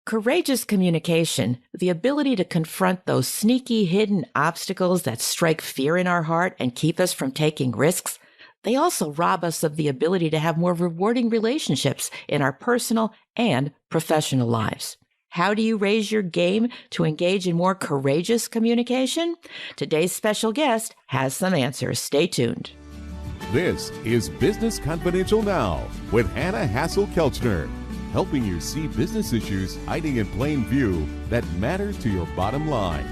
Courageous communication, the ability to confront those sneaky hidden obstacles that strike fear in our heart and keep us from taking risks, they also rob us of the ability to have more rewarding relationships in our personal and professional lives. How do you raise your game to engage in more courageous communication? Today's special guest has some answers. Stay tuned. This is Business Confidential Now with Hanna Hasl-Kelchner, helping you see business issues hiding in plain view that matter to your bottom line.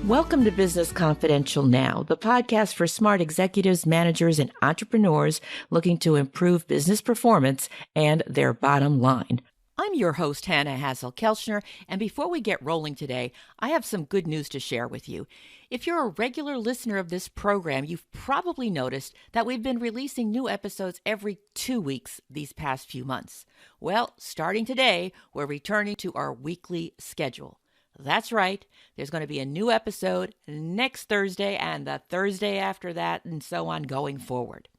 Welcome to Business Confidential Now, the podcast for smart executives, managers, and entrepreneurs looking to improve business performance and their bottom line. I'm your host, Hanna Hasl-Kelchner, and before we get rolling today, I have some good news to share with you. If you're a regular listener of this program, you've probably noticed that we've been releasing new episodes every 2 weeks these past few months. Well, starting today, we're returning to our weekly schedule. That's right. There's going to be a new episode next Thursday and the Thursday after that, and so on going forward.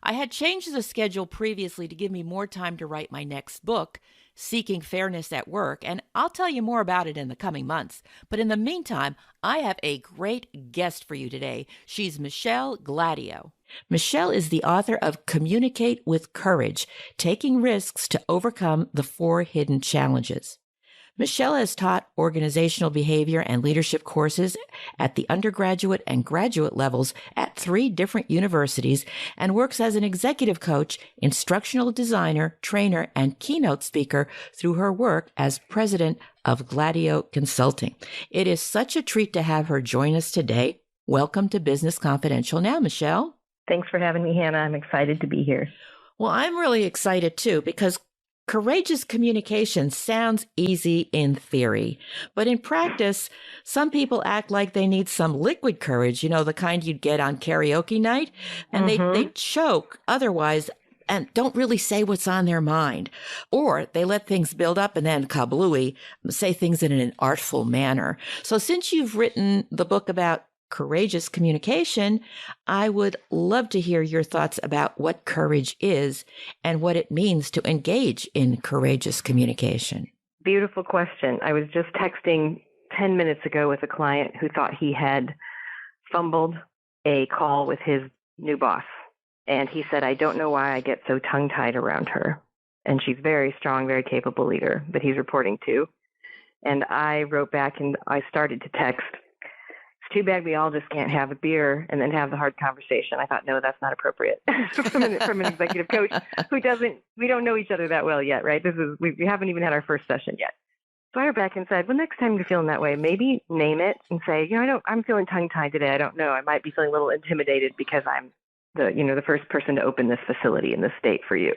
I had changed the schedule previously to give me more time to write my next book, Seeking Fairness at Work, and I'll tell you more about it in the coming months. But in the meantime, I have a great guest for you today. She's Michelle Gladieux. Michelle is the author of Communicate with Courage, Taking Risks to Overcome the 4 Hidden Challenges. Michelle has taught organizational behavior and leadership courses at the undergraduate and graduate levels at 3 different universities and works as an executive coach, instructional designer, trainer, and keynote speaker through her work as president of Gladieux Consulting. It is such a treat to have her join us today. Welcome to Business Confidential Now, Michelle. Thanks for having me, Hannah. I'm excited to be here. Well, I'm really excited too, because courageous communication sounds easy in theory, but in practice, some people act like they need some liquid courage, the kind you'd get on karaoke night, and they choke otherwise and don't really say what's on their mind. Or they let things build up and then kablooey, say things in an artful manner. So since you've written the book about courageous communication, I would love to hear your thoughts about what courage is and what it means to engage in courageous communication. Beautiful question. I was just texting 10 minutes ago with a client who thought he had fumbled a call with his new boss. And he said, I don't know why I get so tongue-tied around her. And she's very strong, very capable leader that he's reporting to. And I wrote back and I started to text, it's too bad we all just can't have a beer and then have the hard conversation. I thought, no, that's not appropriate from an executive coach we don't know each other that well yet, right? We haven't even had our first session yet. So I wrote back and said, well, next time you're feeling that way, maybe name it and say, I'm feeling tongue-tied today. I don't know. I might be feeling a little intimidated because I'm the first person to open this facility in this state for you.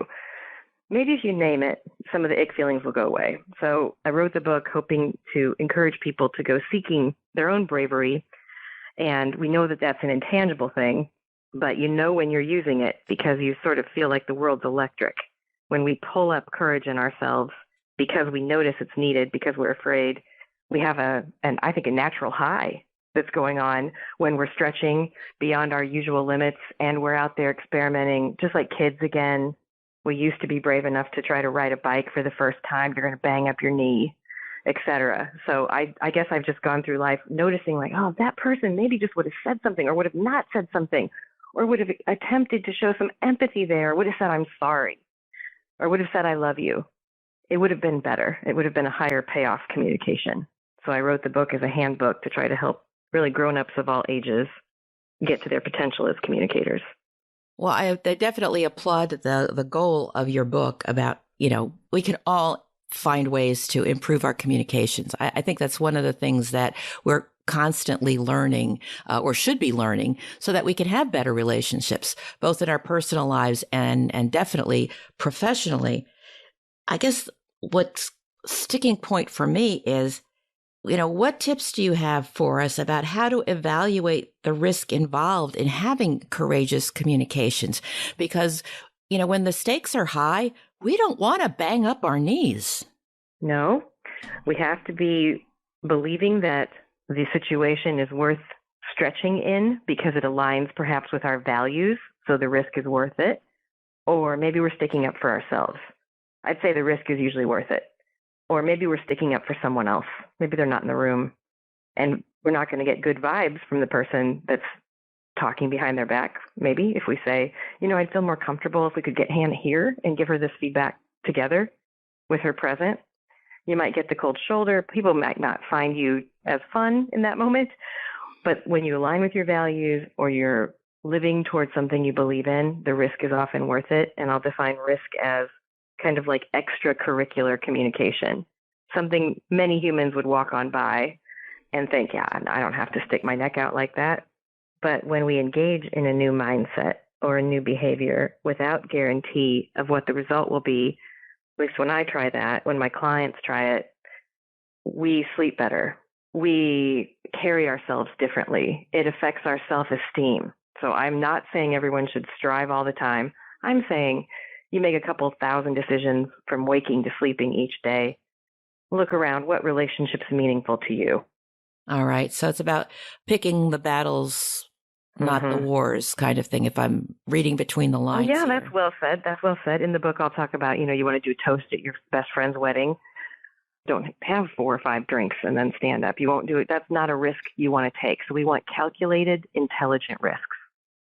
Maybe if you name it, some of the ick feelings will go away. So I wrote the book hoping to encourage people to go seeking their own bravery. And we know that that's an intangible thing, but when you're using it because you sort of feel like the world's electric. When we pull up courage in ourselves because we notice it's needed, because we're afraid, we have a natural high that's going on when we're stretching beyond our usual limits and we're out there experimenting, just like kids again. We used to be brave enough to try to ride a bike for the first time. You're going to bang up your knee, etc. So I guess I've just gone through life noticing like, oh, that person maybe just would have said something or would have not said something or would have attempted to show some empathy there, would have said, I'm sorry, or would have said, I love you. It would have been better. It would have been a higher payoff communication. So I wrote the book as a handbook to try to help really grown-ups of all ages get to their potential as communicators. Well, I definitely applaud the goal of your book about, we can all find ways to improve our communications. I think that's one of the things that we're constantly learning or should be learning so that we can have better relationships, both in our personal lives and definitely professionally. I guess what's sticking point for me is, what tips do you have for us about how to evaluate the risk involved in having courageous communications? Because, when the stakes are high, we don't want to bang up our knees. No, we have to be believing that the situation is worth stretching in because it aligns perhaps with our values, so the risk is worth it. Or maybe we're sticking up for ourselves. I'd say the risk is usually worth it. Or maybe we're sticking up for someone else. Maybe they're not in the room, and we're not going to get good vibes from the person that's talking behind their back. Maybe if we say, I'd feel more comfortable if we could get Hannah here and give her this feedback together with her present. You might get the cold shoulder. People might not find you as fun in that moment. But when you align with your values or you're living towards something you believe in, the risk is often worth it. And I'll define risk as kind of like extracurricular communication, something many humans would walk on by and think, yeah, I don't have to stick my neck out like that. But when we engage in a new mindset or a new behavior without guarantee of what the result will be, at least when I try that, when my clients try it, we sleep better. We carry ourselves differently. It affects our self-esteem. So I'm not saying everyone should strive all the time. I'm saying you make a couple thousand decisions from waking to sleeping each day. Look around. What relationship's meaningful to you? All right. So it's about picking the battles, not the wars kind of thing, if I'm reading between the lines. Yeah, that's well said. That's well said. In the book, I'll talk about, you want to do a toast at your best friend's wedding. Don't have 4 or 5 drinks and then stand up. You won't do it. That's not a risk you want to take. So we want calculated, intelligent risks.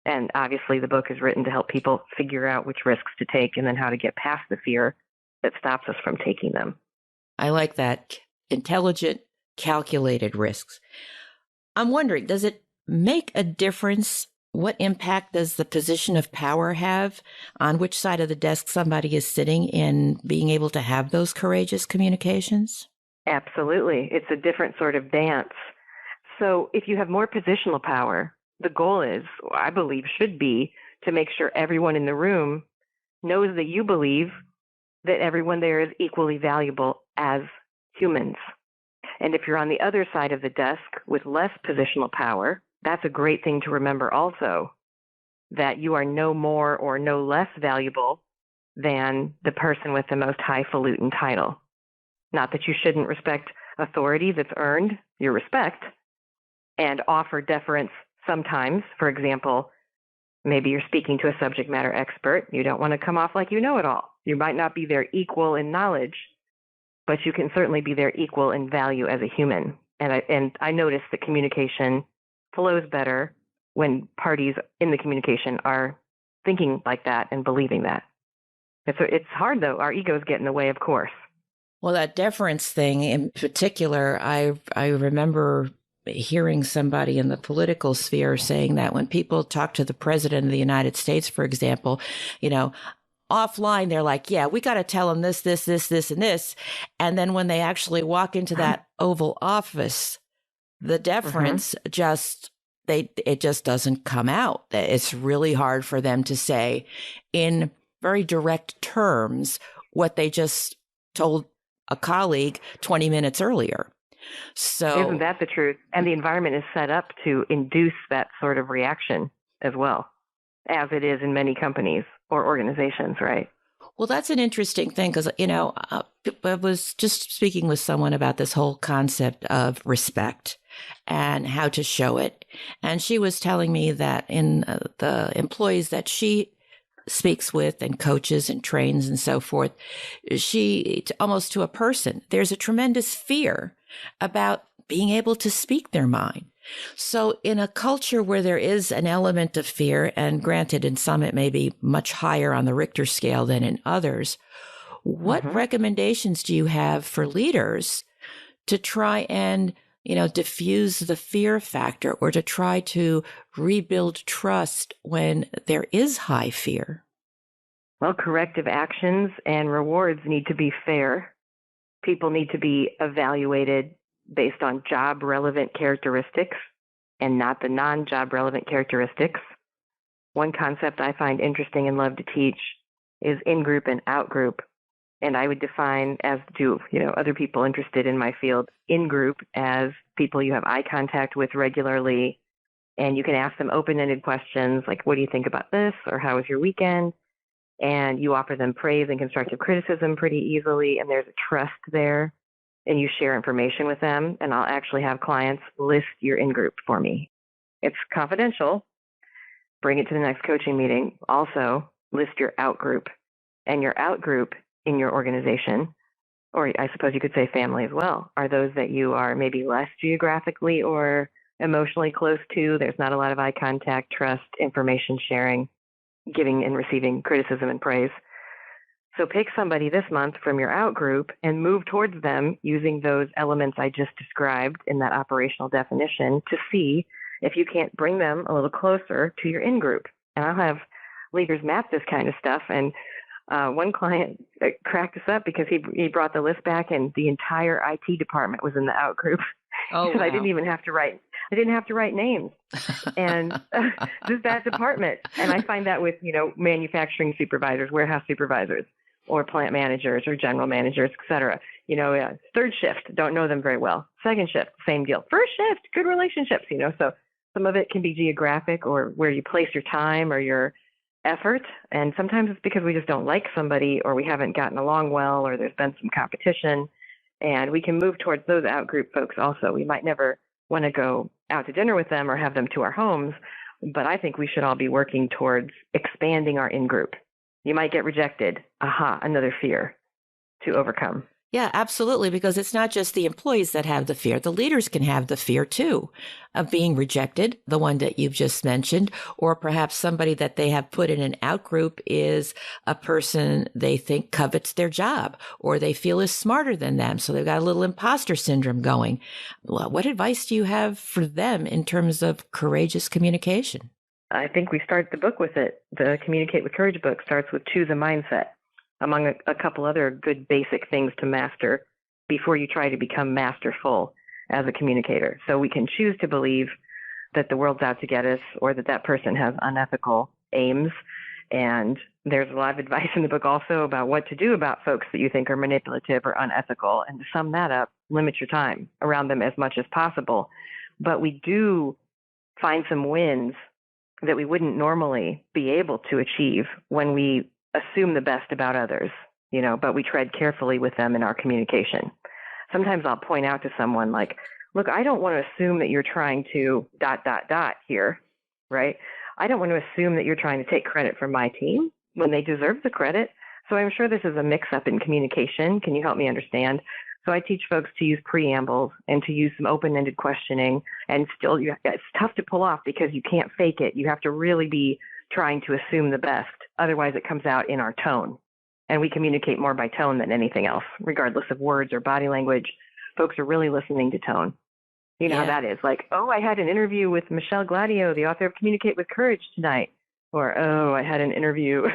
And obviously the book is written to help people figure out which risks to take and then how to get past the fear that stops us from taking them. I like that. Intelligent, calculated risks. I'm wondering, does it make a difference? What impact does the position of power have on which side of the desk somebody is sitting in being able to have those courageous communications? Absolutely. It's a different sort of dance. So if you have more positional power, the goal is, I believe, should be to make sure everyone in the room knows that you believe that everyone there is equally valuable as humans. And if you're on the other side of the desk with less positional power, that's a great thing to remember also, that you are no more or no less valuable than the person with the most highfalutin title. Not that you shouldn't respect authority that's earned your respect and offer deference sometimes. For example, maybe you're speaking to a subject matter expert. You don't want to come off like you know it all. You might not be their equal in knowledge, but you can certainly be their equal in value as a human. And I notice that communication flows better when parties in the communication are thinking like that and believing that. It's hard, though. Our egos get in the way, of course. Well, that deference thing in particular, I remember hearing somebody in the political sphere saying that when people talk to the president of the United States, for example, offline, they're like, yeah, we got to tell them this, this, this, this, and this. And then when they actually walk into that Oval Office, the deference it just doesn't come out. It's really hard for them to say in very direct terms what they just told a colleague 20 minutes earlier. So isn't that the truth? And the environment is set up to induce that sort of reaction as well, as it is in many companies or organizations, right? Well, that's an interesting thing because, I was just speaking with someone about this whole concept of respect and how to show it. And she was telling me that in the employees that she speaks with and coaches and trains and so forth, she, almost to a person, there's a tremendous fear about being able to speak their mind. So in a culture where there is an element of fear, and granted, in some it may be much higher on the Richter scale than in others, what recommendations do you have for leaders to try and, diffuse the fear factor or to try to rebuild trust when there is high fear? Well, corrective actions and rewards need to be fair. People need to be evaluated based on job relevant characteristics and not the non-job relevant characteristics. One concept I find interesting and love to teach is in-group and out-group. And I would define, as do other people interested in my field, in-group as people you have eye contact with regularly, and you can ask them open-ended questions like, what do you think about this? Or how was your weekend? And you offer them praise and constructive criticism pretty easily, and there's a trust there, and you share information with them. And I'll actually have clients list your in-group for me. It's confidential. Bring it to the next coaching meeting. Also, list your out-group. And your out-group in your organization or I suppose you could say family as well, are those that you are maybe less geographically or emotionally close to. There's not a lot of eye contact, trust, information sharing, giving and receiving criticism and praise. So pick somebody this month from your out group and move towards them using those elements I just described in that operational definition to see if you can't bring them a little closer to your in group. And I'll have leaders map this kind of stuff. And one client cracked us up because he brought the list back and the entire IT department was in the out group. Oh, he said, wow. I didn't have to write names. And just that department. And I find that with, manufacturing supervisors, warehouse supervisors, or plant managers or general managers, et cetera. Third shift, don't know them very well. Second shift, same deal. First shift, good relationships, so some of it can be geographic or where you place your time or your effort. And sometimes it's because we just don't like somebody or we haven't gotten along well or there's been some competition. And we can move towards those out-group folks also. We might never want to go out to dinner with them or have them to our homes, but I think we should all be working towards expanding our in-group. You might get rejected. Aha, another fear to overcome. Yeah, absolutely, because it's not just the employees that have the fear. The leaders can have the fear, too, of being rejected, the one that you've just mentioned, or perhaps somebody that they have put in an out-group is a person they think covets their job, or they feel is smarter than them, so they've got a little imposter syndrome going. Well, what advice do you have for them in terms of courageous communication? I think we start the book with it. The Communicate with Courage book starts with choose a mindset, among a couple other good basic things to master before you try to become masterful as a communicator. So we can choose to believe that the world's out to get us or that person has unethical aims. And there's a lot of advice in the book also about what to do about folks that you think are manipulative or unethical. And to sum that up, limit your time around them as much as possible. But we do find some wins that we wouldn't normally be able to achieve when we assume the best about others, but we tread carefully with them in our communication. Sometimes I'll point out to someone like, look, I don't want to assume that you're trying to ... here, right? I don't want to assume that you're trying to take credit from my team when they deserve the credit. So I'm sure this is a mix-up in communication. Can you help me understand? So I teach folks to use preambles and to use some open-ended questioning. And still, it's tough to pull off because you can't fake it. You have to really be trying to assume the best. Otherwise, it comes out in our tone. And we communicate more by tone than anything else, regardless of words or body language. Folks are really listening to tone. You know how that is. Like, oh, I had an interview with Michelle Gladieux, the author of Communicate with Courage tonight. Or, oh, I had an interview.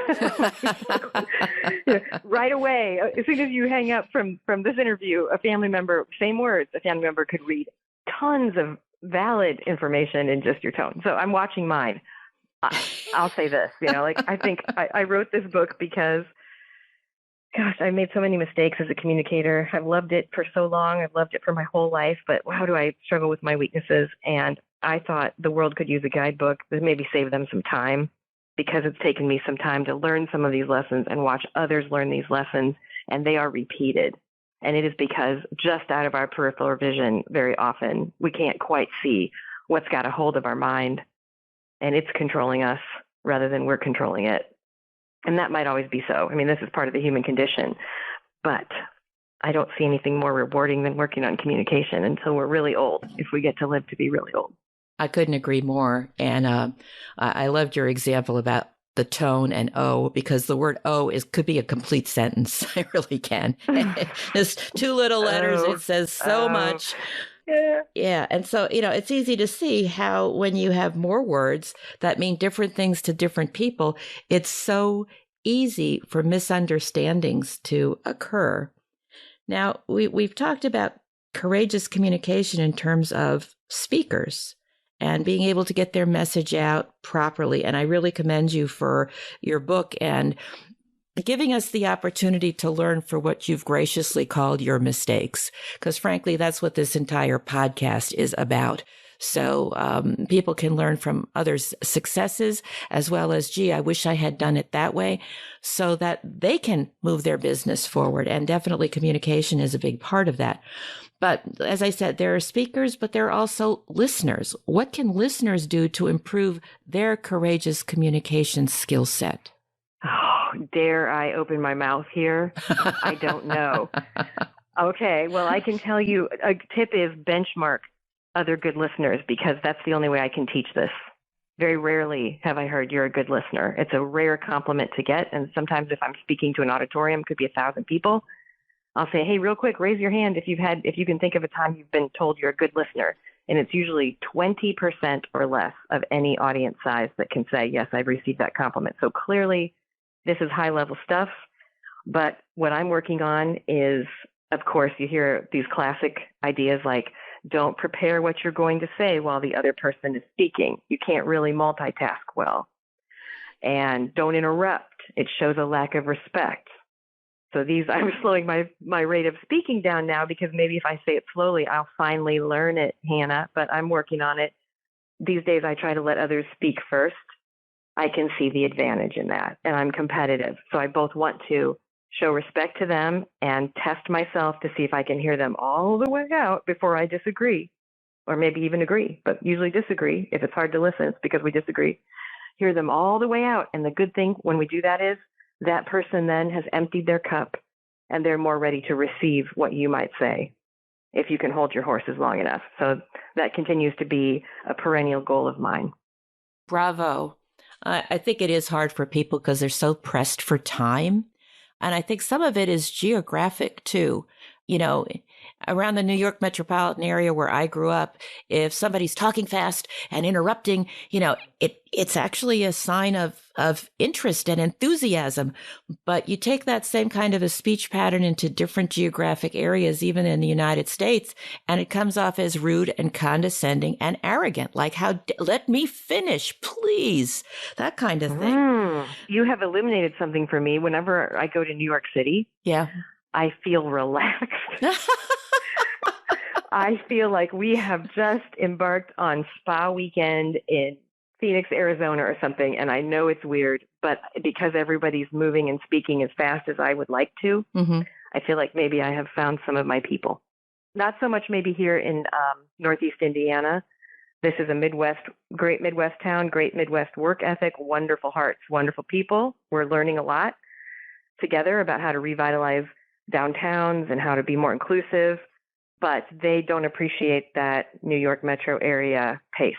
Right away, as soon as you hang up from this interview, a family member, same words, a family member could read tons of valid information in just your tone. So I'm watching mine. I'll say this, I think I wrote this book because, gosh, I made so many mistakes as a communicator. I've loved it for so long. I've loved it for my whole life, but how do I struggle with my weaknesses? And I thought the world could use a guidebook that maybe save them some time, because it's taken me some time to learn some of these lessons and watch others learn these lessons, and they are repeated. And it is because just out of our peripheral vision, very often, we can't quite see what's got a hold of our mind, and it's controlling us rather than we're controlling it. And that might always be so. I mean, this is part of the human condition, but I don't see anything more rewarding than working on communication until we're really old, if we get to live to be really old. I couldn't agree more. And I loved your example about the tone and O, because the word O could be a complete sentence. It really can. It's two little letters. It says so much. Yeah. And so, it's easy to see how when you have more words that mean different things to different people, it's so easy for misunderstandings to occur. Now, we've talked about courageous communication in terms of speakers and being able to get their message out properly. And I really commend you for your book and giving us the opportunity to learn for what you've graciously called your mistakes. Because frankly, that's what this entire podcast is about. So people can learn from others' successes as well as, gee, I wish I had done it that way, so that they can move their business forward. And definitely communication is a big part of that. But as I said, there are speakers, but there are also listeners. What can listeners do to improve their courageous communication skill set? Oh, dare I open my mouth here? I don't know. Okay, well, I can tell you a tip is benchmark other good listeners, because that's the only way I can teach this. Very rarely have I heard you're a good listener. It's a rare compliment to get. And sometimes if I'm speaking to an auditorium, it could be 1,000 people, I'll say, hey, real quick, raise your hand if you can think of a time you've been told you're a good listener. And it's usually 20% or less of any audience size that can say, yes, I've received that compliment. So clearly this is high level stuff. But what I'm working on is, of course, you hear these classic ideas like, don't prepare what you're going to say while the other person is speaking. You can't really multitask well. And don't interrupt. It shows a lack of respect. So I'm slowing my rate of speaking down now, because maybe if I say it slowly, I'll finally learn it, Hannah, but I'm working on it. These days, I try to let others speak first. I can see the advantage in that, and I'm competitive. So I both want to show respect to them and test myself to see if I can hear them all the way out before I disagree, or maybe even agree, but usually disagree. If it's hard to listen, it's because we disagree. Hear them all the way out. And the good thing when we do that is that person then has emptied their cup and they're more ready to receive what you might say, if you can hold your horses long enough. So that continues to be a perennial goal of mine. Bravo. I think it is hard for people because they're so pressed for time. And I think some of it is geographic too. You know, around the New York metropolitan area where I grew up, if somebody's talking fast and interrupting, you know, it's actually a sign of interest and enthusiasm. But you take that same kind of a speech pattern into different geographic areas, even in the United States, and it comes off as rude and condescending and arrogant, like let me finish, please, that kind of thing. You have eliminated something for me. Whenever I go to New York City, yeah, I feel relaxed. I feel like we have just embarked on spa weekend in Phoenix, Arizona or something. And I know it's weird, but because everybody's moving and speaking as fast as I would like to, I feel like maybe I have found some of my people. Not so much maybe here in Northeast Indiana. This is a great Midwest town, great Midwest work ethic, wonderful hearts, wonderful people. We're learning a lot together about how to revitalize downtowns and how to be more inclusive, but they don't appreciate that New York metro area pace.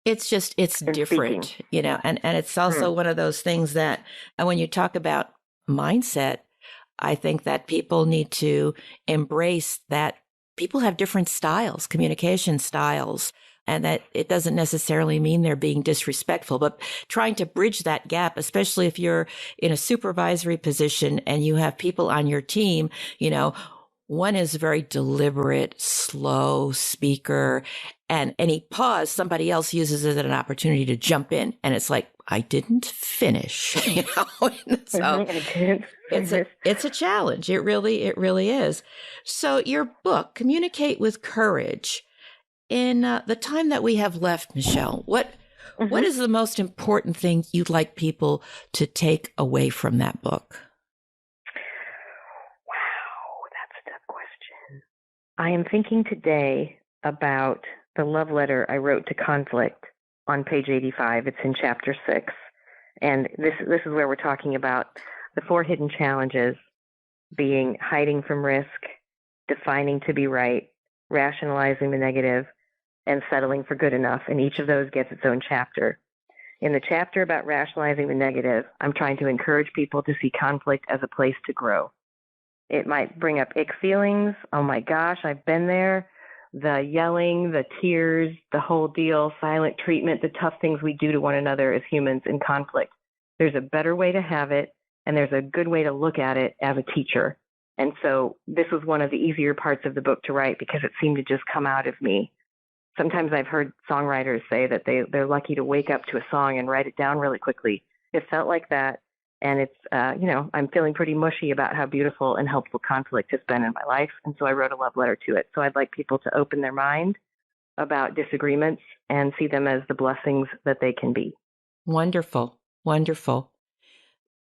It's different, speaking. You know, and it's also one of those things that when you talk about mindset, I think that people need to embrace that people have different styles, communication styles, and that it doesn't necessarily mean they're being disrespectful, but trying to bridge that gap, especially if you're in a supervisory position and you have people on your team, you know, one is a very deliberate, slow speaker, and any pause, somebody else uses it as an opportunity to jump in. And it's like, I didn't finish, you know? So it's a challenge. It really is. So your book, Communicate with Courage. In the time that we have left, Michelle, what is the most important thing you'd like people to take away from that book? Wow, that's a tough question. I am thinking today about the love letter I wrote to conflict on page 85. It's in chapter 6. And this is where we're talking about the 4 hidden challenges being hiding from risk, defining to be right, rationalizing the negative, and settling for good enough. And each of those gets its own chapter. In the chapter about rationalizing the negative, I'm trying to encourage people to see conflict as a place to grow. It might bring up ick feelings. Oh my gosh, I've been there. The yelling, the tears, the whole deal, silent treatment, the tough things we do to one another as humans in conflict. There's a better way to have it, and there's a good way to look at it as a teacher. And so this was one of the easier parts of the book to write because it seemed to just come out of me. Sometimes I've heard songwriters say that they're lucky to wake up to a song and write it down really quickly. It felt like that. And it's, I'm feeling pretty mushy about how beautiful and helpful conflict has been in my life. And so I wrote a love letter to it. So I'd like people to open their mind about disagreements and see them as the blessings that they can be. Wonderful. Wonderful.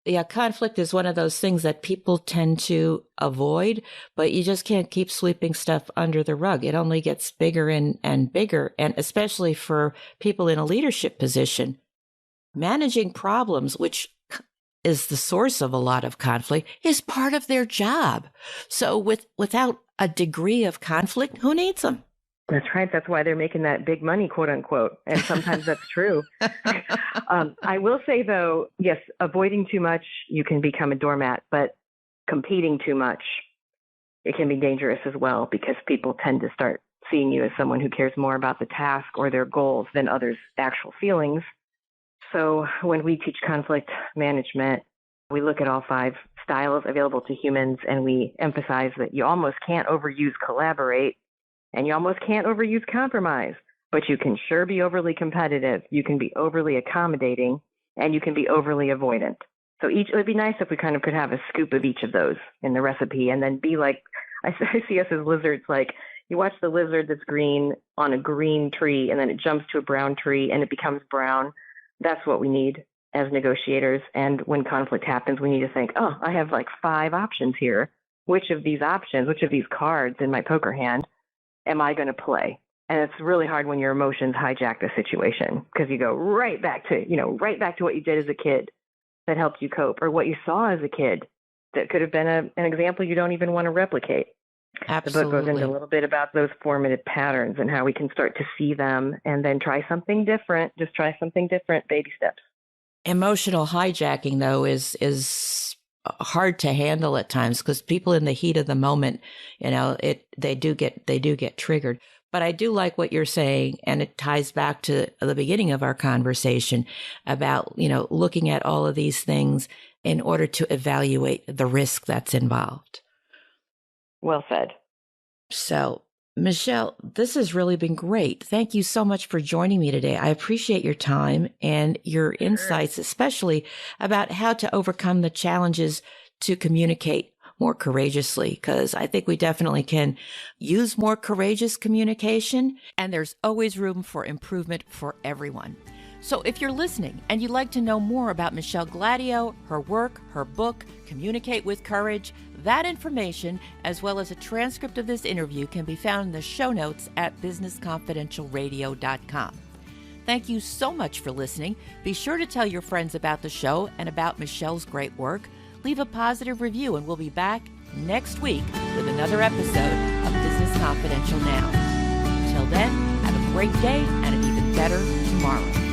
Yeah, conflict is one of those things that people tend to avoid, but you just can't keep sweeping stuff under the rug. It only gets bigger and bigger, and especially for people in a leadership position. Managing problems, which is the source of a lot of conflict, is part of their job. So without a degree of conflict, who needs them? That's right. That's why they're making that big money, quote unquote. And sometimes that's true. I will say, though, yes, avoiding too much, you can become a doormat, but competing too much, it can be dangerous as well, because people tend to start seeing you as someone who cares more about the task or their goals than others' actual feelings. So when we teach conflict management, we look at all 5 styles available to humans, and we emphasize that you almost can't overuse collaborate, and you almost can't overuse compromise, but you can sure be overly competitive, you can be overly accommodating, and you can be overly avoidant. So it would be nice if we kind of could have a scoop of each of those in the recipe, and then be like, I see us as lizards, like you watch the lizard that's green on a green tree, and then it jumps to a brown tree and it becomes brown. That's what we need as negotiators. And when conflict happens, we need to think, oh, I have like 5 options here. Which of these options, which of these cards in my poker hand am I going to play? And it's really hard when your emotions hijack the situation, because you go right back to what you did as a kid that helped you cope, or what you saw as a kid that could have been an example you don't even want to replicate. Absolutely. The book goes into a little bit about those formative patterns and how we can start to see them and then try something different. Just try something different, baby steps. Emotional hijacking, though, is hard to handle at times, because people in the heat of the moment, they do get triggered. But I do like what you're saying, and it ties back to the beginning of our conversation about, looking at all of these things in order to evaluate the risk that's involved. Well said. So, Michelle, this has really been great. Thank you so much for joining me today. I appreciate your time and your insights, especially about how to overcome the challenges to communicate more courageously, because I think we definitely can use more courageous communication, and there's always room for improvement for everyone. So if you're listening and you'd like to know more about Michelle Gladieux, her work, her book, Communicate with Courage, that information, as well as a transcript of this interview, can be found in the show notes at businessconfidentialradio.com. Thank you so much for listening. Be sure to tell your friends about the show and about Michelle's great work. Leave a positive review, and we'll be back next week with another episode of Business Confidential Now. Until then, have a great day and an even better tomorrow.